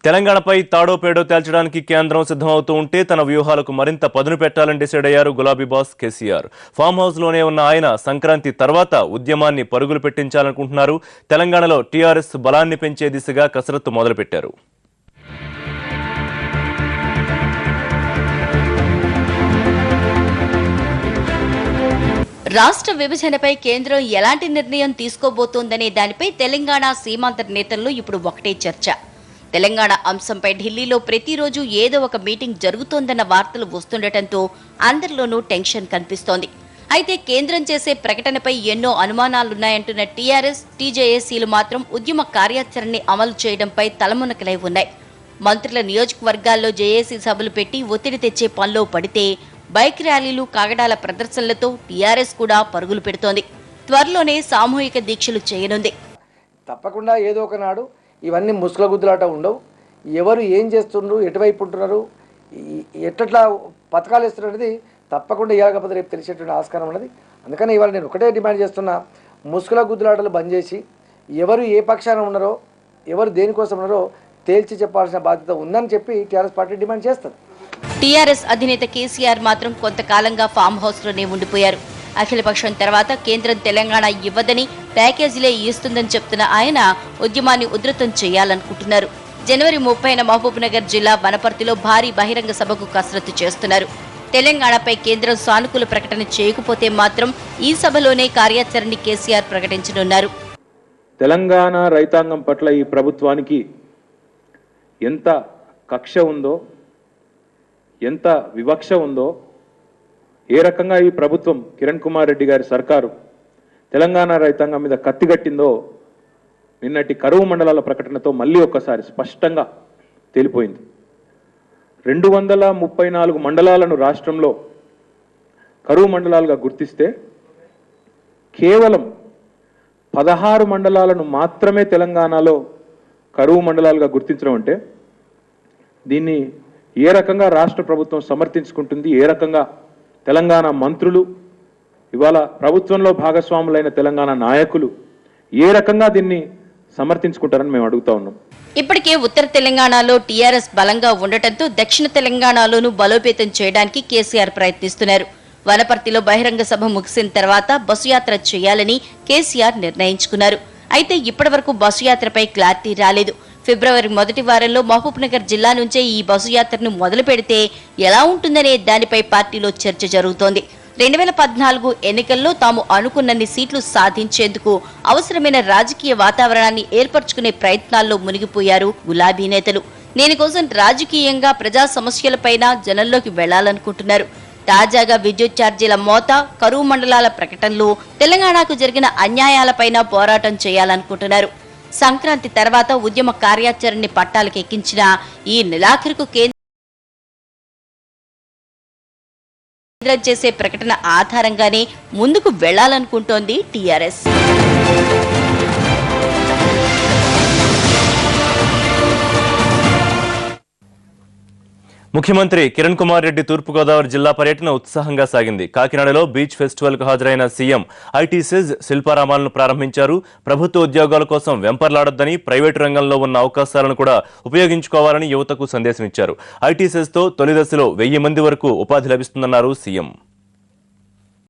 తెలంగాణపై తాడో పేడో తేల్చడానికి కేంద్రం సిద్ధమవుతూ ఉంటే తన వ్యూహాలకు మరింత పదును పెట్టాలని డిసైడ్ అయ్యారు గులాబీ బాస్ కేసీఆర్. ఫామ్ హౌస్ లోనే ఉన్న ఆయన సంక్రాంతి తర్వాత ఉద్యమాన్ని పరుగులు పెట్టించాలనుకుంటున్నారు. తెలంగాణలో టీఆర్ఎస్ బలాన్ని పెంచే దిశగా కసరత్తు మొదలుపెట్టారు. రాష్ట్ర విభజనపై కేంద్రం ఎలాంటి నిర్ణయం తీసుకోబోతోందనే దానిపై తెలంగాణ సీమాంతర నేతల్లో ఇప్పుడు ఒకటే చర్చ. తెలంగాణ అంశంపై ఢిల్లీలో ప్రతిరోజు ఏదో ఒక మీటింగ్ జరుగుతోందన్న వార్తలు వస్తుండటంతో అందరిలోనూ టెన్షన్ కనిపిస్తోంది. అయితే కేంద్రం చేసే ప్రకటనపై ఎన్నో అనుమానాలున్నాయంటున్న టీఆర్ఎస్, టీజేఏసీలు మాత్రం ఉద్యమ కార్యాచరణని అమలు చేయడంపై తలమునకలై ఉన్నాయి. మంత్రుల నియోజకవర్గాల్లో జేఏసీ సభలు పెట్టి ఒత్తిడి తెచ్చే పనిలో పడితే బైక్ ర్యాలీలు, కాగడాల ప్రదర్శనలతో టీఆర్ఎస్ కూడా పరుగులు పెడుతోంది. త్వరలోనే సామూహిక దీక్షలు చేయనుంది. తప్పకుండా ఏదో ఒకనాడు ఇవన్నీ ముసుగుల గుద్దులాట ఉండవు. ఎవరు ఏం చేస్తున్నారు, ఎటువైపు ఉంటున్నారు, ఎట్లా పథకాలు ఇస్తున్నది తప్పకుండా ఇవ్వకపోతే రేపు తెలిసేటువంటి ఆస్కారం ఉన్నది. అందుకని ఇవాళ నేను ఒకటే డిమాండ్ చేస్తున్నా, ముసుగుల గుద్దులాటలు బంద్ చేసి ఎవరు ఏ పక్షాన ఉన్నారో, ఎవరు దేనికోసం ఉన్నారో తేల్చి చెప్పాల్సిన బాధ్యత ఉందని చెప్పి టీఆర్ఎస్ పార్టీ డిమాండ్ చేస్తుంది. టీఆర్ఎస్ అధినేత కేసీఆర్ మాత్రం కొంతకాలంగా ఫామ్ హౌస్లోనే ఉండిపోయారు. అఖిలపక్షం తర్వాత కేంద్రం తెలంగాణ ఇవ్వదని, ప్యాకేజీలే ఇస్తుందని చెప్తున్న ఆయన ఉద్యమాన్ని ఉధృతం చేయాలనుకుంటున్నారు. జనవరి 30న మహబూబ్నగర్ జిల్లా వనపర్తిలో భారీ బహిరంగ సభకు కసరత్తు చేస్తున్నారు. తెలంగాణపై కేంద్రం సానుకూల ప్రకటన చేయకపోతే మాత్రం ఈ సభలోనే కార్యాచరణని కేసీఆర్ ప్రకటించనున్నారు. తెలంగాణ రైతాంగం పట్ల ఈ ప్రభుత్వానికి ఎంత కక్ష ఉందో, ఎంత వివక్ష ఉందో, ఏ రకంగా ఈ ప్రభుత్వం కిరణ్ కుమార్ రెడ్డి గారి సర్కారు తెలంగాణ రైతాంగం మీద కత్తిగట్టిందో నిన్నటి కరువు మండలాల ప్రకటనతో మళ్ళీ ఒక్కసారి స్పష్టంగా తేలిపోయింది. 234 మండలాలను రాష్ట్రంలో కరువు మండలాలుగా గుర్తిస్తే కేవలం 16 మండలాలను మాత్రమే తెలంగాణలో కరువు మండలాలుగా గుర్తించడం అంటే దీన్ని ఏ రకంగా రాష్ట్ర ప్రభుత్వం సమర్థించుకుంటుంది, ఏ రకంగా తెలంగాణ మంత్రులు, ఇవాళ ప్రభుత్వంలో భాగస్వాములైన తెలంగాణ నాయకులు ఏ రకంగా దీన్ని సమర్థించుకుంటారని మేము అడుగుతా ఉన్నాం. ఇప్పటికే ఉత్తర తెలంగాణలో టీఆర్ఎస్ బలంగా ఉండటంతో దక్షిణ తెలంగాణలోనూ బలోపేతం చేయడానికి కేసీఆర్ ప్రయత్నిస్తున్నారు. వనపర్తిలో బహిరంగ సభ ముగిసిన తర్వాత బస్సు యాత్ర చేయాలని కేసీఆర్ నిర్ణయించుకున్నారు. అయితే ఇప్పటివరకు బస్సు యాత్రపై క్లారిటీ రాలేదు. ఫిబ్రవరి మొదటి వారంలో మహబూబ్నగర్ జిల్లా నుంచే ఈ బస్సు యాత్రను మొదలు పెడితే ఎలా ఉంటుందనే దానిపై పార్టీలో చర్చ జరుగుతోంది. 2014 ఎన్నికల్లో తాము అనుకున్నన్ని సీట్లు సాధించేందుకు అవసరమైన రాజకీయ వాతావరణాన్ని ఏర్పరచుకునే ప్రయత్నాల్లో మునిగిపోయారు గులాబీ నేతలు. దీనికోసం రాజకీయంగా ప్రజా సమస్యలపైన జనంలోకి వెళ్లాలనుకుంటున్నారు. తాజాగా విద్యుత్ ఛార్జీల మోత, కరువు మండలాల ప్రకటనలు, తెలంగాణకు జరిగిన అన్యాయాలపైన పోరాటం చేయాలనుకుంటున్నారు. సంక్రాంతి తర్వాత ఉద్యమ కార్యాచరణని పట్టాలకు ఎక్కించిన ఈ నెలాఖరుకు కేంద్రం చేసే ప్రకటన ఆధారంగానే ముందుకు వెళ్లాలనుకుంటోంది టీఆర్ఎస్. ముఖ్యమంత్రి కిరణ్ కుమార్ రెడ్డి తూర్పుగోదావరి జిల్లా పర్యటన ఉత్సాహంగా సాగింది. కాకినాడలో బీచ్ ఫెస్టివల్ కు హాజరైన సీఎం ఐటీ సెజ్ శిల్పారామాలను ప్రారంభించారు. ప్రభుత్వ ఉద్యోగాల కోసం వెంపర్లాడొద్దని, ప్రైవేటు రంగంలో ఉన్న అవకాశాలను కూడా ఉపయోగించుకోవాలని యువతకు సందేశమిచ్చారు. ఐటీ సెజ్ తో తొలి దశలో 1000 మంది వరకు ఉపాధి లభిస్తుందన్నారు సీఎం.